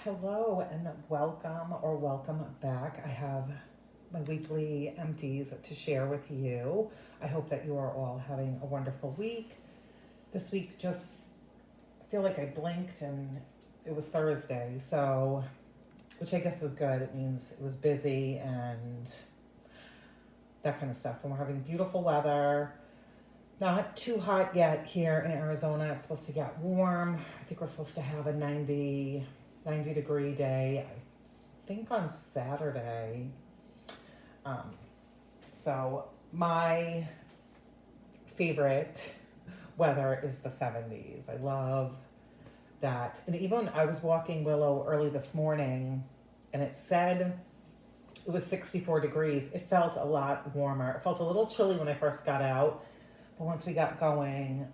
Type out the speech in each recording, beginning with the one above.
Hello and welcome or welcome back. I have my weekly empties to share with you. I hope that you are all having a wonderful week. This week I feel like I blinked and it was Thursday, so, which I guess is good. It means it was busy and that kind of stuff. And we're having beautiful weather. Not too hot yet here in Arizona. It's supposed to get warm. I think we're supposed to have a 90 degree day, I think on Saturday. So my favorite weather is the 70s. I love that. And even I was walking Willow early this morning and it said it was 64 degrees. It felt a lot warmer. It felt a little chilly when I first got out. But once we got going,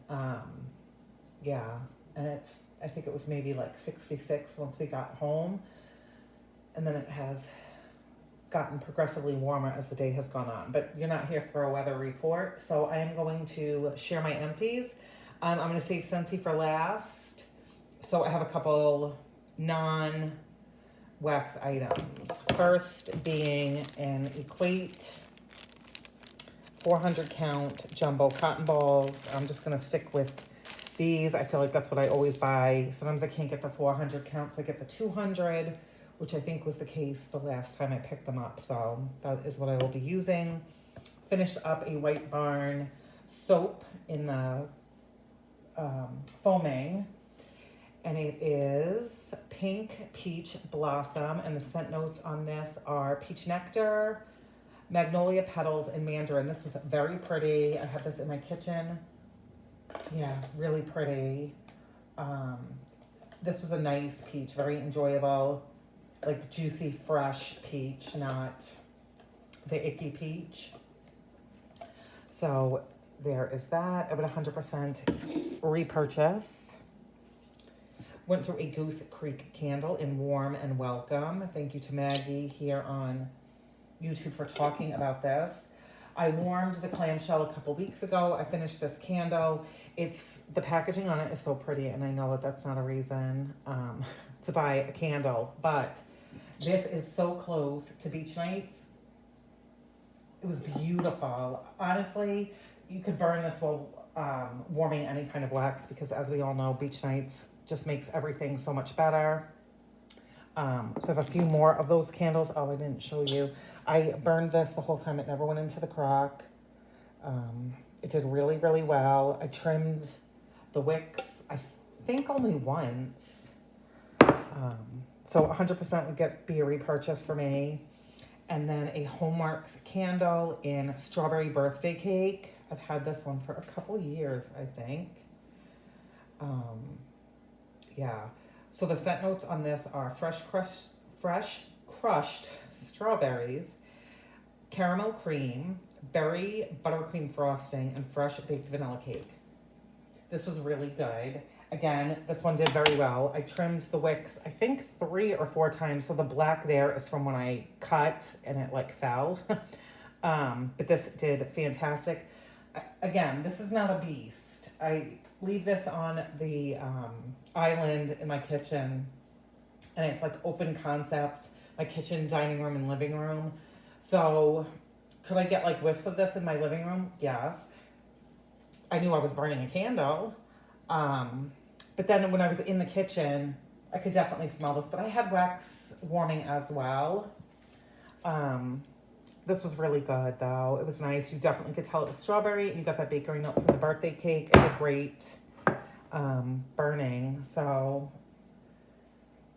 yeah, and I think it was maybe like 66 once we got home. And then it has gotten progressively warmer as the day has gone on. But you're not here for a weather report, so I am going to share my empties. I'm going to save Scentsy for last. So I have a couple non-wax items. First being an Equate 400 count jumbo cotton balls. I'm just gonna stick with these. I feel like that's what I always buy. Sometimes I can't get the 400 count, so I get the 200, which I think was the case the last time I picked them up. So that is what I will be using. Finished up a White Barn soap in the foaming, and it is Pink Peach Blossom, and the scent notes on this are peach nectar, magnolia petals, and mandarin. This was very pretty. I had this in my kitchen. Yeah, really pretty. This was a nice peach, very enjoyable, like juicy, fresh peach, not the icky peach. So there is that. I would 100% repurchase. Went through a Goose Creek candle in Warm and Welcome. Thank you to Maggie here on YouTube for talking about this. I warmed the clamshell a couple weeks ago. I finished this candle. The packaging on it is so pretty, and I know that that's not a reason to buy a candle, but this is so close to beach nights. It was beautiful. Honestly, you could burn this while warming any kind of wax, because as we all know, beach nights just makes everything so much better. So I have a few more of those candles. Oh, I didn't show you. I burned this the whole time. It never went into the crock. It did really, really well. I trimmed the wicks, I think only once. So 100% would be a repurchase for me. And then a Hallmarks candle in Strawberry Birthday Cake. I've had this one for a couple years, I think. Yeah. So the scent notes on this are fresh crushed strawberries, caramel cream, berry buttercream frosting, and fresh baked vanilla cake. This was really good. Again, this one did very well. I trimmed the wicks, I think 3 or 4 times. So the black there is from when I cut and it like fell. But this did fantastic. Again, this is not a beast. I leave this on the island in my kitchen, and it's like open concept, my kitchen, dining room, and living room. So could I get like whiffs of this in my living room? Yes. I knew I was burning a candle. But then when I was in the kitchen, I could definitely smell this, but I had wax warming as well. This was really good though. It was nice. You definitely could tell it was strawberry, and you got that bakery note from the birthday cake. It did great burning. So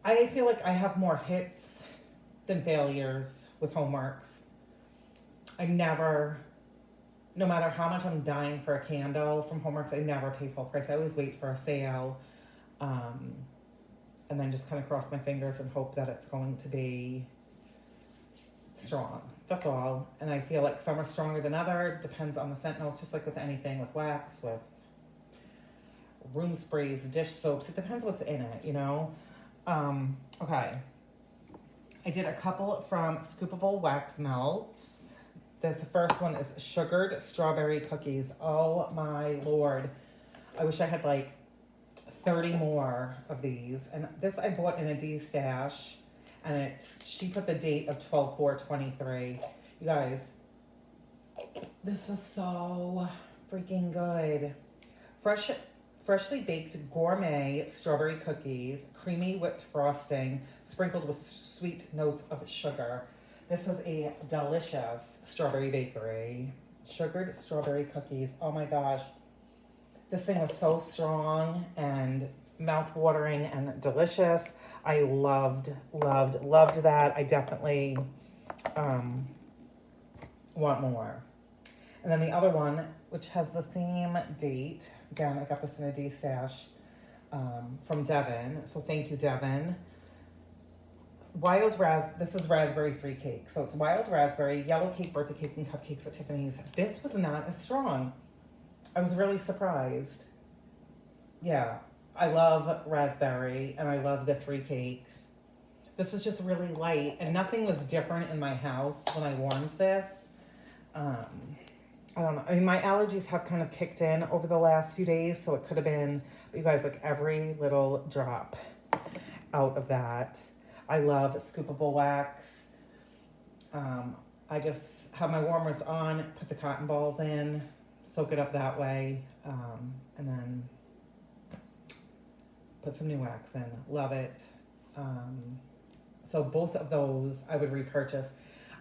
I feel like I have more hits than failures with Hallmarks. No matter how much I'm dying for a candle from Hallmarks, I never pay full price. I always wait for a sale, and then just kind of cross my fingers and hope that it's going to be strong. That's all. And I feel like some are stronger than other. Depends on the scent notes, just like with anything, with wax, with room sprays, dish soaps. It depends what's in it, you know? Okay. I did a couple from Scoopable Wax Melts. The first one is sugared strawberry cookies. Oh my Lord. I wish I had like 30 more of these. And this I bought in a D stash. And she put the date of 12/4/23. You guys, this was so freaking good. Freshly baked gourmet strawberry cookies, creamy whipped frosting, sprinkled with sweet notes of sugar. This was a delicious strawberry bakery. Sugared strawberry cookies. Oh my gosh. This thing was so strong and mouth-watering and delicious. I loved that. I definitely want more. And then the other one, which has the same date, again, I got this in a D stash from Devin. So thank you, Devin. This is raspberry 3 cake. So it's wild raspberry, yellow cake, birthday cake, and cupcakes at Tiffany's. This was not as strong. I was really surprised. Yeah, I love raspberry and I love the 3 cakes. This was just really light and nothing was different in my house when I warmed this. I don't know. I mean, my allergies have kind of kicked in over the last few days, so it could have been, but you guys, like every little drop out of that. I love Scoopable Wax. I just have my warmers on, put the cotton balls in, soak it up that way, and then put some new wax in. Love it. So both of those I would repurchase.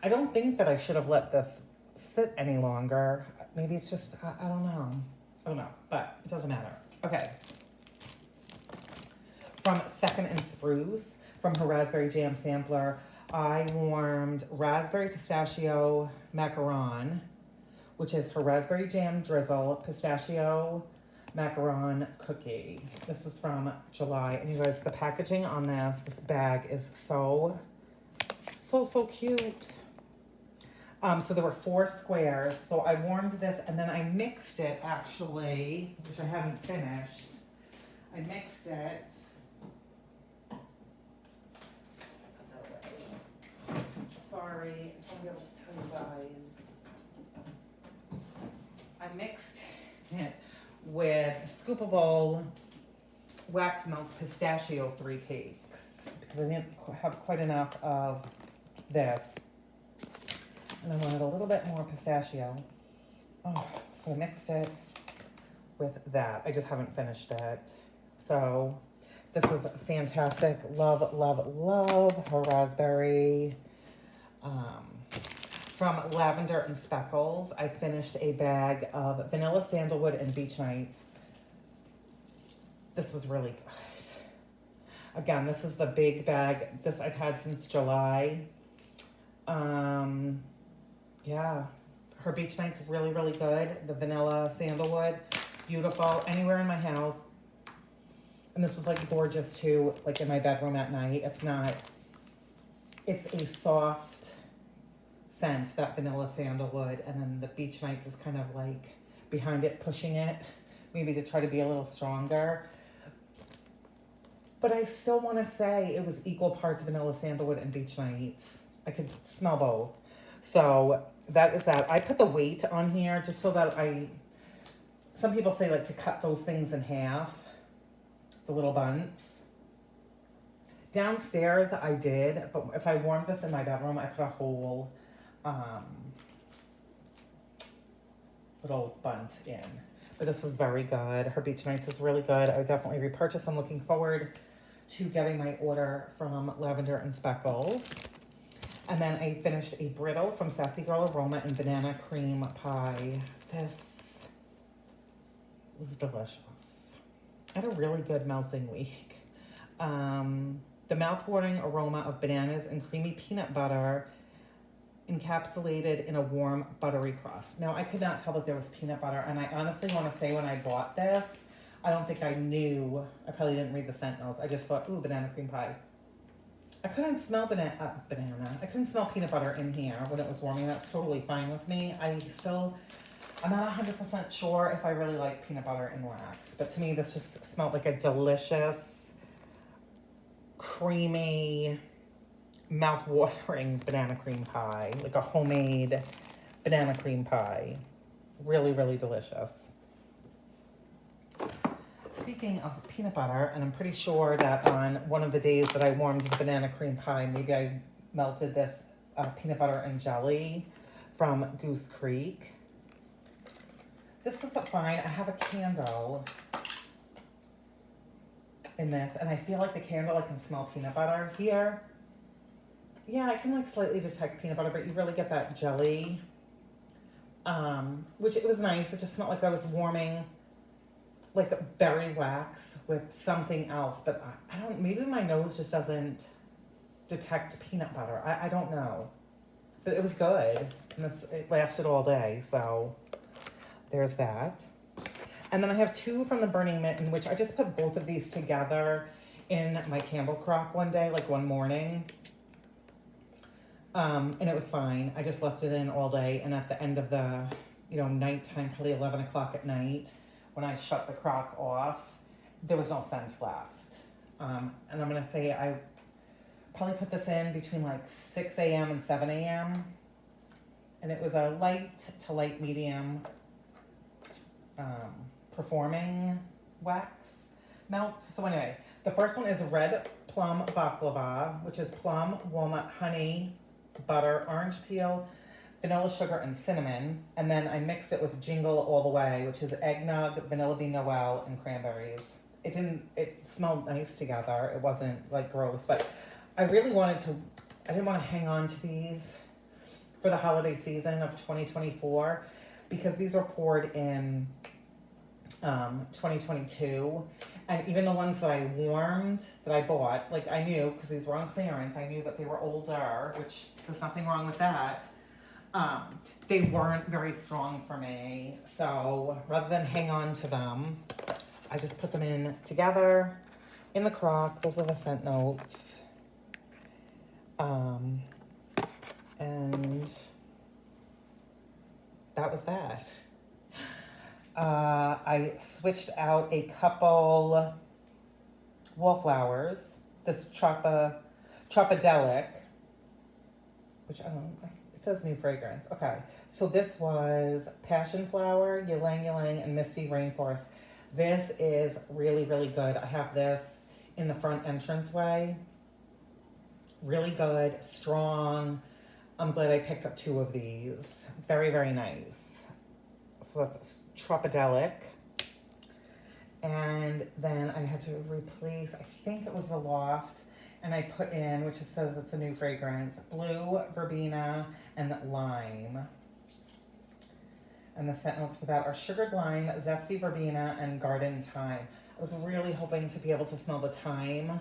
I don't think that I should have let this sit any longer. Maybe it's just, I don't know. I don't know, but it doesn't matter. Okay. From Second and Spruce, from her Raspberry Jam Sampler, I warmed Raspberry Pistachio Macaron, which is her Raspberry Jam Drizzle Pistachio Macaron Cookie. This was from July. And you guys, the packaging on this bag is so cute. So there were 4 squares. So I warmed this and then I mixed it actually, which I haven't finished. I mixed it. Sorry, I won't be able to tell you guys. I mixed it with Scoopable Wax Melts Pistachio 3 cakes because I didn't have quite enough of this. And I wanted a little bit more pistachio. Oh, so I mixed it with that. I just haven't finished it. So this was fantastic. Love her raspberry. From Lavender and Speckles, I finished a bag of vanilla sandalwood and beach nights. This was really good. Again, this is the big bag. This I've had since July. Yeah, her beach night's really good. The vanilla sandalwood, beautiful. Anywhere in my house. And this was like gorgeous too, like in my bedroom at night. It's a soft scent, that vanilla sandalwood, and then the beach nights is kind of like behind it, pushing it, maybe to try to be a little stronger. But I still want to say it was equal parts vanilla sandalwood and beach nights. I could smell both. So that is that. I put the weight on here just so that some people say like to cut those things in half, the little bunts. Downstairs I did, but if I warmed this in my bedroom, I put a whole little bunt in. But this was very good. Her beach nights is really good. I would definitely repurchase. I'm looking forward to getting my order from Lavender and Speckles. And then I finished a brittle from Sassy Girl Aroma and banana cream pie. This was delicious. I had a really good melting week. The mouth-watering aroma of bananas and creamy peanut butter encapsulated in a warm, buttery crust. Now, I could not tell that there was peanut butter, and I honestly want to say when I bought this, I don't think I knew. I probably didn't read the scent notes. I just thought, ooh, banana cream pie. I couldn't smell I couldn't smell peanut butter in here when it was warming. That's totally fine with me. I'm not 100% sure if I really like peanut butter in wax, but to me, this just smelled like a delicious, creamy, mouth-watering banana cream pie, like a homemade banana cream pie. Really delicious. Speaking of peanut butter, and I'm pretty sure that on one of the days that I warmed the banana cream pie, maybe I melted this peanut butter and jelly from Goose Creek. This was fine. I have a candle in this, and I feel like the candle, I can smell peanut butter here. Yeah, I can like slightly detect peanut butter, but you really get that jelly, which it was nice. It just smelled like I was warming like berry wax with something else, but I don't, maybe my nose just doesn't detect peanut butter. I don't know, but it was good. And it lasted all day, so there's that. And then I have two from the Burning Mitten, which I just put both of these together in my candle crock one day, like one morning. And it was fine. I just left it in all day. And at the end of the, nighttime, probably 11 o'clock at night, when I shut the crock off, there was no scent left. And I'm going to say I probably put this in between like 6 a.m. and 7 a.m. And it was a light to light medium performing wax melts. So anyway, the first one is Red Plum Baklava, which is plum, walnut, honey, butter, orange peel, vanilla sugar, and cinnamon. And then I mixed it with Jingle All the Way, which is eggnog, vanilla bean noel, and cranberries. It smelled nice together. It wasn't like gross, but I didn't want to hang on to these for the holiday season of 2024 because these were poured in 2022. And even the ones that I warmed, that I bought, like I knew, because these were on clearance, I knew that they were older, which there's nothing wrong with that. They weren't very strong for me. So rather than hang on to them, I just put them in together in the crock. Those are the scent notes. And that was that. I switched out a couple wallflowers. This Tropidelic, which I don't know, it says new fragrance. Okay, so this was Passion Flower, Ylang Ylang, and Misty Rainforest. This is really, really good. I have this in the front entranceway. Really good, strong. I'm glad I picked up two of these. Very, very nice. So that's Tropidelic. And then I had to replace, I think it was the Loft, and I put in, which it says it's a new fragrance, Blue, Verbena, and Lime. And the scent notes for that are Sugared Lime, Zesty Verbena, and Garden Thyme. I was really hoping to be able to smell the thyme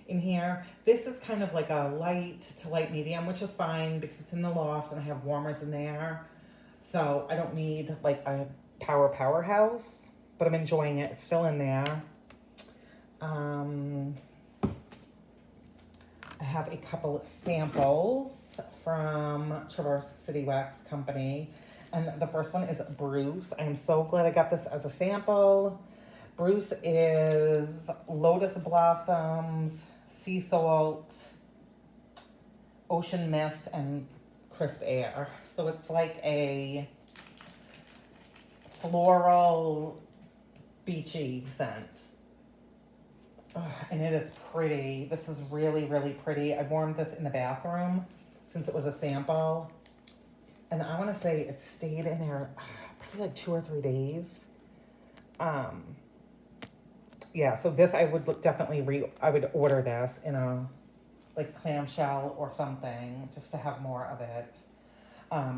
in here. This is kind of like a light to light medium, which is fine because it's in the Loft and I have warmers in there. So I don't need like a powerhouse, but I'm enjoying it. It's still in there. I have a couple samples from Traverse City Wax Company. And the first one is Bruce. I am so glad I got this as a sample. Bruce is Lotus Blossoms, Sea Salt, Ocean Mist, and Crisp Air. So it's like a floral, beachy scent. And it is pretty. This is really, really pretty. I warmed this in the bathroom since it was a sample. And I want to say it stayed in there probably like 2 or 3 days. Yeah, so this I would definitely I would order this in a like clamshell or something just to have more of it.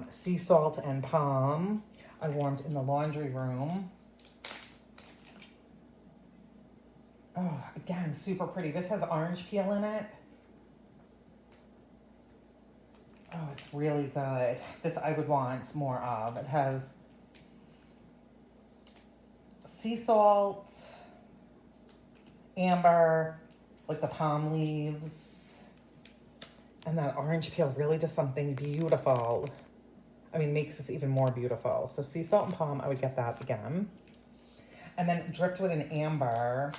Sea Salt and Palm. I warmed in the laundry room. Oh, again, super pretty. This has orange peel in it. Oh, it's really good. This I would want more of. It has sea salt, amber, like the palm leaves, and that orange peel really does something beautiful. I mean, makes this even more beautiful. So sea salt and palm, I would get that again. And then Driftwood and Amber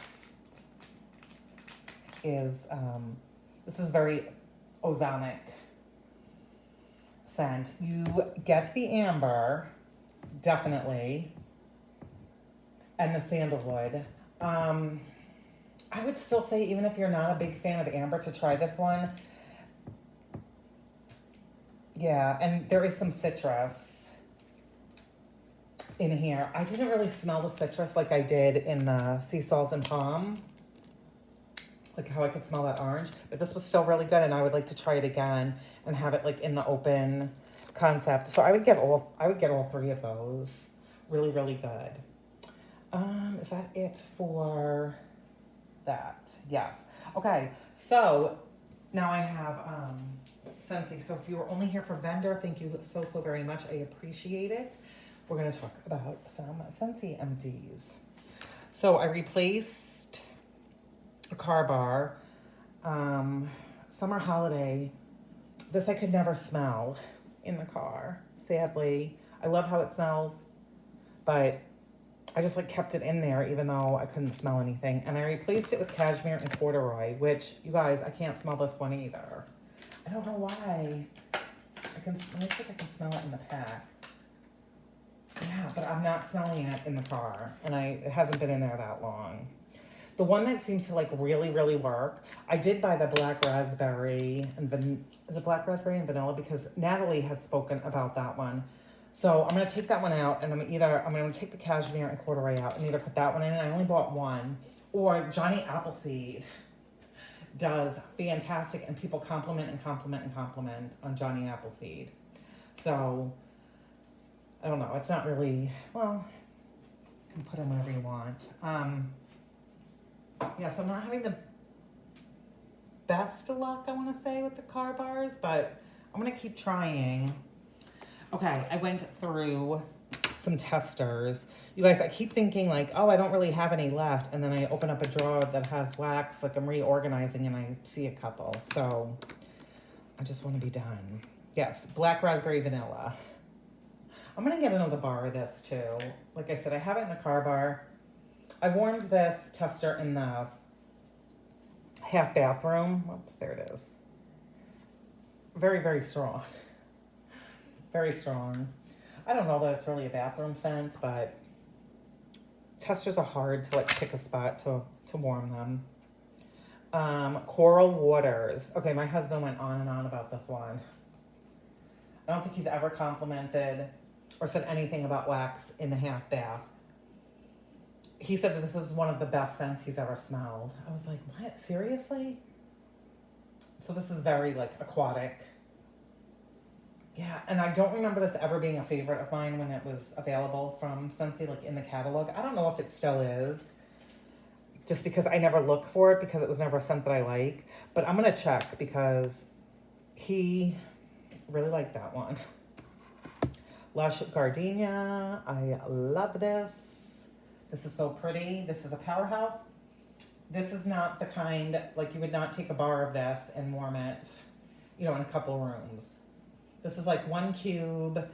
is, this is very ozonic scent. You get the amber, definitely, and the sandalwood. I would still say, even if you're not a big fan of amber, to try this one. Yeah, and there is some citrus in here. I didn't really smell the citrus like I did in the sea salt and palm, like how I could smell that orange, but this was still really good, and I would like to try it again and have it like in the open concept. So I would get all three of those. Really, really good. Is that it for that? Yes. Okay, so now I have Scentsy. So if you were only here for vendor, thank you so very much. I appreciate it. We're going to talk about some Scentsy empties. So I replaced a car bar. Summer holiday. This I could never smell in the car, sadly. I love how it smells, but I just like kept it in there even though I couldn't smell anything. And I replaced it with cashmere and corduroy, which, you guys, I can't smell this one either. I don't know why. Let me see if I can smell it in the pack. Yeah, but I'm not smelling it in the car, and it hasn't been in there that long. The one that seems to like really, really work, I did buy the black raspberry and is it black raspberry and vanilla, because Natalie had spoken about that one. So I'm gonna take that one out, and I'm gonna take the cashmere and corduroy out and either put that one in, and I only bought one, or Johnny Appleseed does fantastic, and people compliment on Johnny Appleseed. So I don't know, it's not really, well, you can put in whatever you want. Yeah, so I'm not having the best luck, I want to say, with the car bars, but I'm going to keep trying. Okay, I went through some testers. You guys, I keep thinking like, oh, I don't really have any left, and then I open up a drawer that has wax, like I'm reorganizing, and I see a couple. So I just want to be done. Yes, black raspberry vanilla. I'm going to get another bar of this too. Like I said, I have it in the car bar. I warmed this tester in the half bathroom. Whoops, there it is. Very, very strong. Very strong. I don't know that it's really a bathroom scent, but testers are hard to like pick a spot to warm them. Coral Waters. Okay, my husband went on and on about this one. I don't think he's ever complimented or said anything about wax in the half bath. He said that this is one of the best scents he's ever smelled. I was like, what? Seriously? So this is very like aquatic. Yeah, and I don't remember this ever being a favorite of mine when it was available from Scentsy, like in the catalog. I don't know if it still is, just because I never look for it because it was never a scent that I like. But I'm going to check because he really liked that one. Lush Gardinia. I love this. This is so pretty. This is a powerhouse. This is not the kind, like you would not take a bar of this and warm it, you know, in a couple rooms. This is like one cube,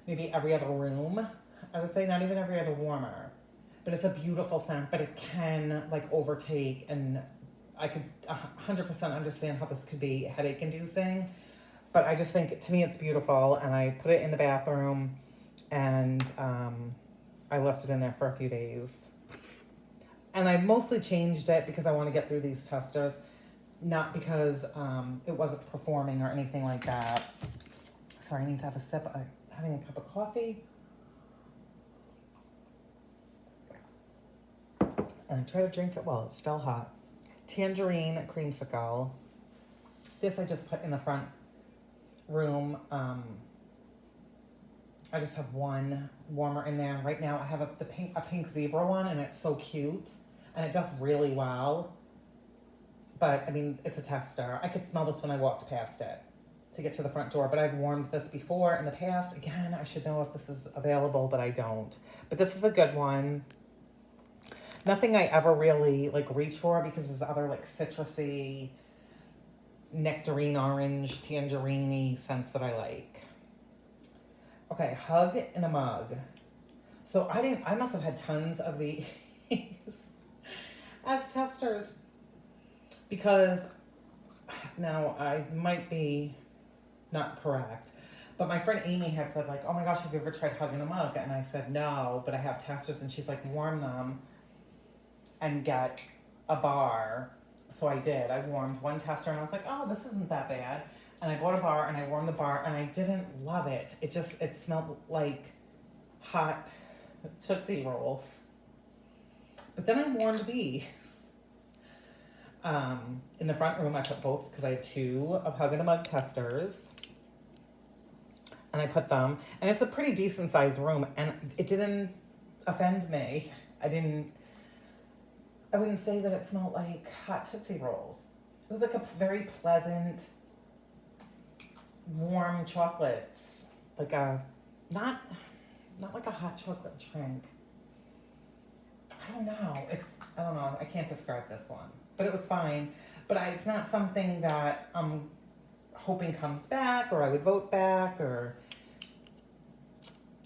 maybe every other room. I would say not even every other warmer. But it's a beautiful scent, but it can like overtake, and I could 100% understand how this could be headache inducing. But I just think, to me, it's beautiful, and I put it in the bathroom, and I left it in there for a few days. And I mostly changed it because I want to get through these testers, not because it wasn't performing or anything like that. Sorry, I need to have a sip. I'm having a cup of coffee. And I try to drink it while it's still hot. Tangerine creamsicle. This I just put in the front room. I just have one warmer in there. Right now I have a pink zebra one, and it's so cute, and it does really well. But I mean, it's a tester. I could smell this when I walked past it to get to the front door, but I've warmed this before in the past. Again, I should know if this is available, but I don't. But this is a good one. Nothing I ever really like reach for, because there's other like citrusy, nectarine orange, tangerine-y scents that I like. Okay, Hug in a Mug. So I must have had tons of these as testers, because now I might be not correct, but my friend Amy had said like, oh my gosh, have you ever tried Hug in a Mug? And I said no, but I have testers, and she's like, warm them. and get a bar. So I did. I warmed one tester and I was like, oh, this isn't that bad. And I bought a bar and I warmed the bar and I didn't love it. It smelled like hot Tootsie Rolls. But then I warmed these. In the front room, I put both because I had 2 of Hug in a Mug testers. And I put them, and it's a pretty decent sized room, and it didn't offend me. I wouldn't say that it smelled like hot Tootsie Rolls. It was like a very pleasant, warm chocolate, like a, not like a hot chocolate drink. I don't know, I can't describe this one, but it was fine. But it's not something that I'm hoping comes back, or I would vote back, or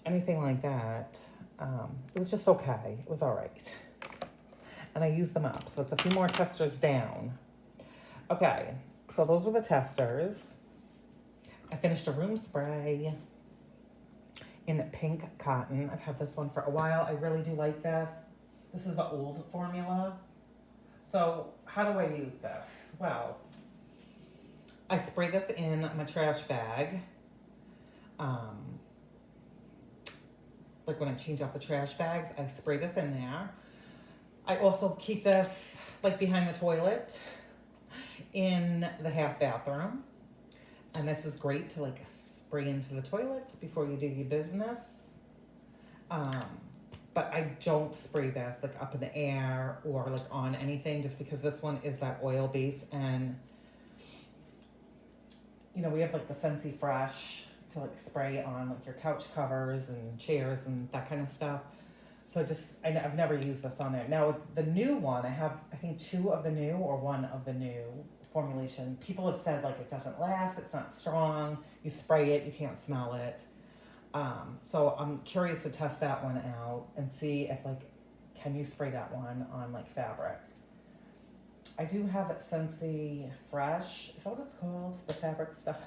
anything like that. It was just okay. It was all right. And I used them up, so it's a few more testers down. Okay, so those were the testers. I finished a room spray in pink cotton. I've had this one for a while. I really do like this. This is the old formula. So how do I use this? Well, I spray this in my trash bag. Like when I change out the trash bags, I spray this in there. I also keep this like behind the toilet in the half bathroom. And this is great to like spray into the toilet before you do your business. But I don't spray this like up in the air or like on anything, just because this one is that oil base, and you know, we have like the Scentsy Fresh to like spray on like your couch covers and chairs and that kind of stuff. So I've never used this on there. Now with the new one, I have, I think 2 of the new or 1 of the new formulation. People have said like it doesn't last, it's not strong, you spray it, you can't smell it. So I'm curious to test that one out and see if like, can you spray that one on like fabric? I do have Scentsy Fresh, is that what it's called? The fabric stuff.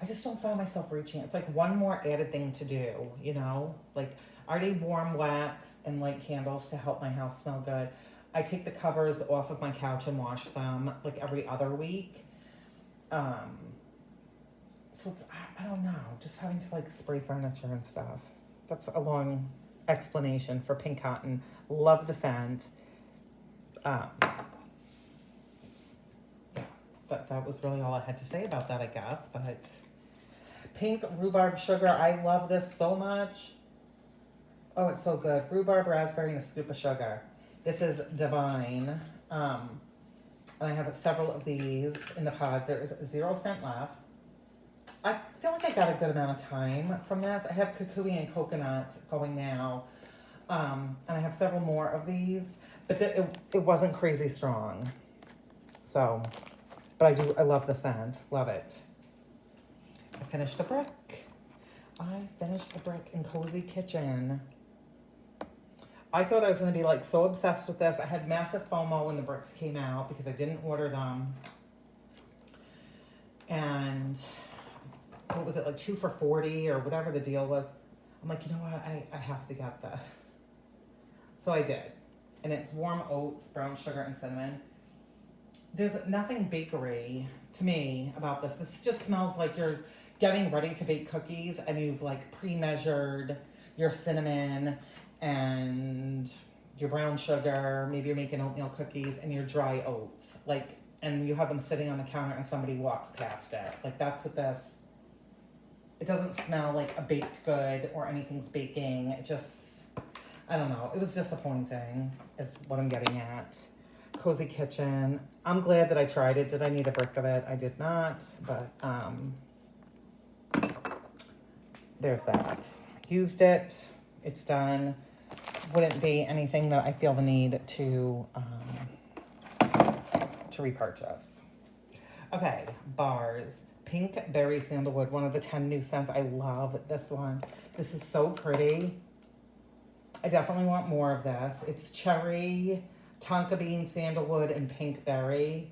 I just don't find myself reaching. It's like one more added thing to do, you know? Like I already warm wax and light candles to help my house smell good. I take the covers off of my couch and wash them like every other week. So it's, I don't know, just having to like spray furniture and stuff. That's a long explanation for pink cotton. Love the scent. That was really all I had to say about that, I guess. But pink rhubarb sugar, I love this so much. Oh, it's so good. Rhubarb, raspberry, and a scoop of sugar. This is divine. And I have several of these in the pods. There is 0 scent left. I feel like I got a good amount of time from this. I have kukui and coconut going now. And I have several more of these, but it wasn't crazy strong. So, but I love the scent, love it. I finished a brick in Cozy Kitchen. I thought I was gonna be like so obsessed with this. I had massive FOMO when the bricks came out because I didn't order them. And what was it, like 2 for $40 or whatever the deal was. I'm like, you know what, I have to get this. So I did. And it's warm oats, brown sugar, and cinnamon. There's nothing bakery to me about this. This just smells like you're getting ready to bake cookies and you've like pre-measured your cinnamon and your brown sugar. Maybe you're making oatmeal cookies and your dry oats. Like, and you have them sitting on the counter and somebody walks past it. Like that's what this, it doesn't smell like a baked good or anything's baking. It just, I don't know. It was disappointing is what I'm getting at. Cozy Kitchen. I'm glad that I tried it. Did I need a brick of it? I did not, but there's that. Used it. It's done. Wouldn't be anything that I feel the need to repurchase. Okay, bars. Pink Berry Sandalwood, one of the 10 new scents. I love this one. This is so pretty. I definitely want more of this. It's cherry, tonka bean, sandalwood, and pink berry.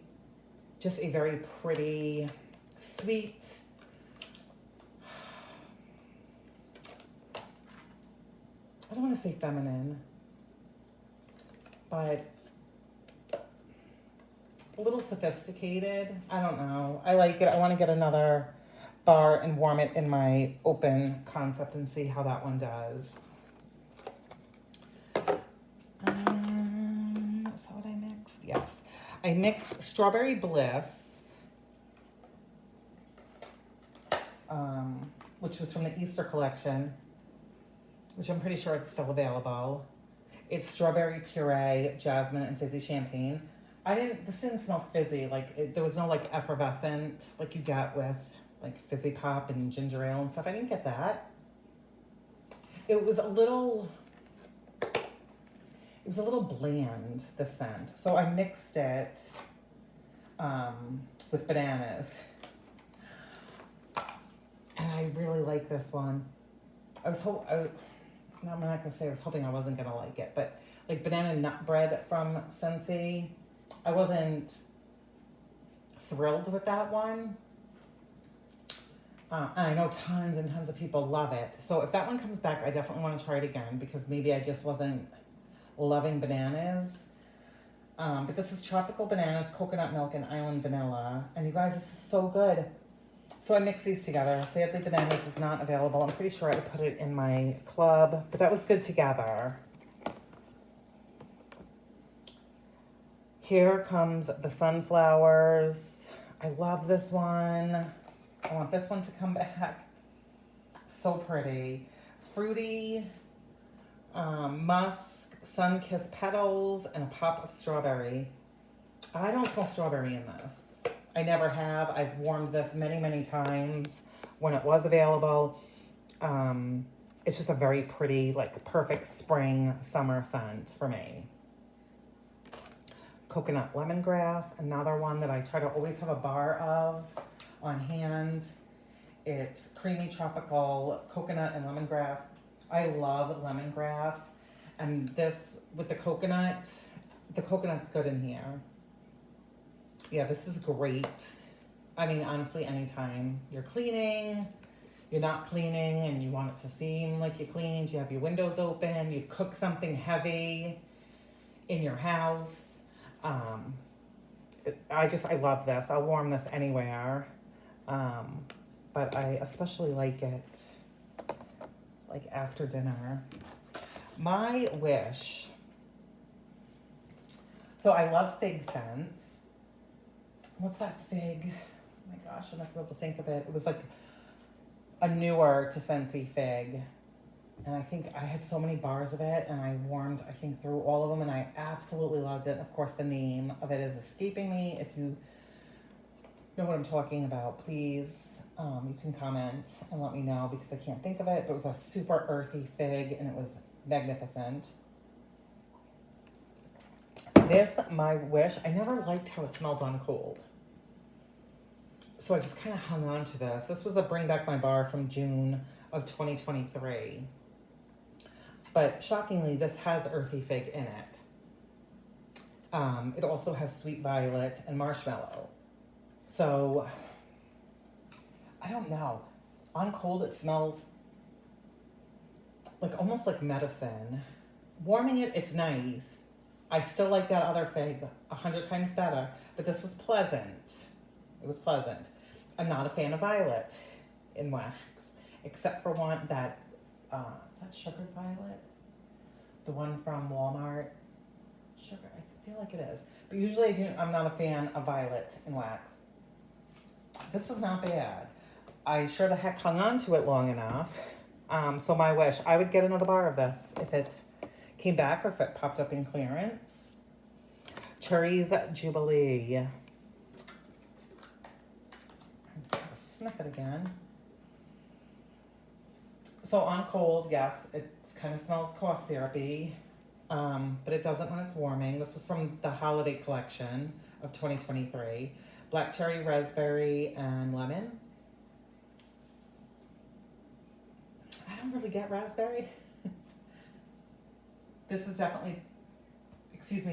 Just a very pretty, sweet, I don't want to say feminine, but a little sophisticated. I don't know. I like it. I want to get another bar and warm it in my open concept and see how that one does. Is that what I mixed? Yes. I mixed Strawberry Bliss, which was from the Easter collection, which I'm pretty sure it's still available. It's strawberry puree, jasmine, and fizzy champagne. This didn't smell fizzy. Like, there was no, like, effervescent, like you get with, like, fizzy pop and ginger ale and stuff. I didn't get that. It was a little bland, the scent. So I mixed it with bananas. And I really like this one. I'm not gonna say I was hoping I wasn't gonna like it, but like banana nut bread from Scentsy, I wasn't thrilled with that one. And I know tons and tons of people love it. So if that one comes back, I definitely want to try it again because maybe I just wasn't loving bananas. But this is tropical bananas, coconut milk, and island vanilla. And you guys, this is so good. So I mixed these together. Sadly, bananas is not available. I'm pretty sure I put it in my club, but that was good together. Here comes the sunflowers. I love this one. I want this one to come back. So pretty. Fruity, musk, sun-kissed petals, and a pop of strawberry. I don't smell strawberry in this. I never have. I've warmed this many, many times when it was available. It's just a very pretty, like, perfect spring, summer scent for me. Coconut lemongrass, another one that I try to always have a bar of on hand. It's creamy tropical coconut and lemongrass. I love lemongrass. And this, with the coconut's good in here. Yeah, this is great. I mean, honestly, anytime you're cleaning, you're not cleaning, and you want it to seem like you cleaned, you have your windows open, you've cooked something heavy in your house. I love this. I'll warm this anywhere. But I especially like it like after dinner. My wish. So I love fig scents. What's that fig? Oh my gosh, I'm not able to think of it. It was like a newer to Scentsy fig. And I think I had so many bars of it, and I warmed, I think, through all of them, and I absolutely loved it. And of course, the name of it is escaping me. If you know what I'm talking about, please, you can comment and let me know because I can't think of it. But it was a super earthy fig, and it was magnificent. This, my wish, I never liked how it smelled on cold. So I just kind of hung on to this. This was a Bring Back My Bar from June of 2023. But shockingly, this has earthy fig in it. It also has sweet violet and marshmallow. So, I don't know. On cold, it smells like almost like medicine. Warming it, it's nice. I still like that other fig 100 times better, but this was pleasant. It was pleasant. I'm not a fan of violet in wax, except for one that, is that sugared violet? The one from Walmart? Sugar, I feel like it is. But usually I'm not a fan of violet in wax. This was not bad. I sure the heck hung on to it long enough. So my wish, I would get another bar of this if it came back or if it popped up in clearance. Cherries Jubilee. Sniff it again. So on cold, yes, it kind of smells cough syrupy, but it doesn't when it's warming. This was from the holiday collection of 2023. Black cherry, raspberry, and lemon. I don't really get raspberry. This is definitely,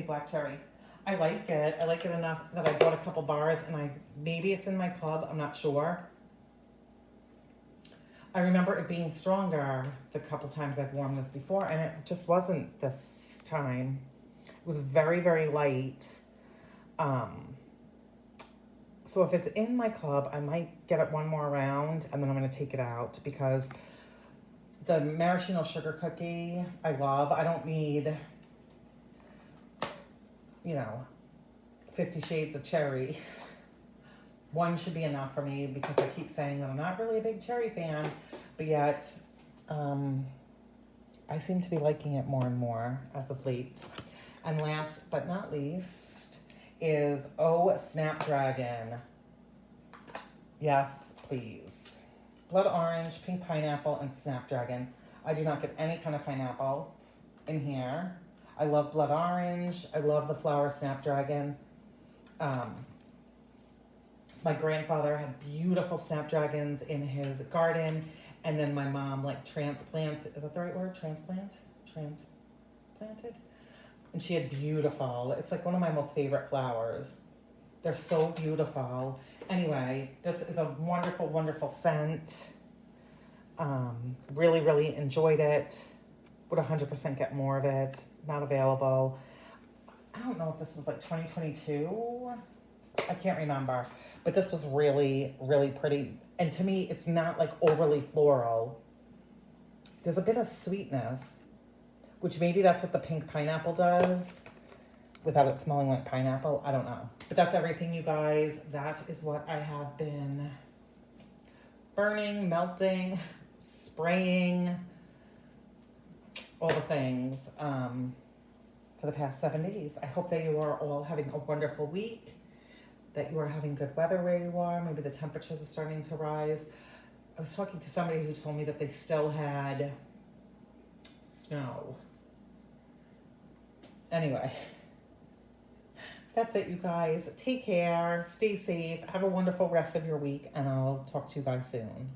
black cherry. I like it. I like it enough that I bought a couple bars, and maybe it's in my club. I'm not sure. I remember it being stronger the couple times I've worn this before, and it just wasn't this time. It was very, very light. So if it's in my club, I might get it one more round and then I'm gonna take it out because the maraschino sugar cookie, I love. I don't need, you know, 50 shades of cherry. One should be enough for me because I keep saying that I'm not really a big cherry fan, but yet I seem to be liking it more and more as of late. And last but not least is Oh Snapdragon. Yes, please. Blood orange, pink pineapple, and snapdragon. I do not get any kind of pineapple in here. I love blood orange. I love the flower snapdragon. My grandfather had beautiful snapdragons in his garden, and then my mom like transplanted, is that the right word? Transplanted? And she had beautiful, it's like one of my most favorite flowers. They're so beautiful. Anyway, this is a wonderful, wonderful scent. Really, really enjoyed it. Would 100% get more of it. Not available. I don't know if this was like 2022. I can't remember. But this was really, really pretty. And to me, it's not like overly floral. There's a bit of sweetness, which maybe that's what the pink pineapple does without it smelling like pineapple. I don't know. But that's everything, you guys. That is what I have been burning, melting, spraying, all the things for the past 7 days. I hope that you are all having a wonderful week, that you are having good weather where you are. Maybe the temperatures are starting to rise. I was talking to somebody who told me that they still had snow. Anyway, that's it, you guys. Take care, stay safe, have a wonderful rest of your week, and I'll talk to you guys soon.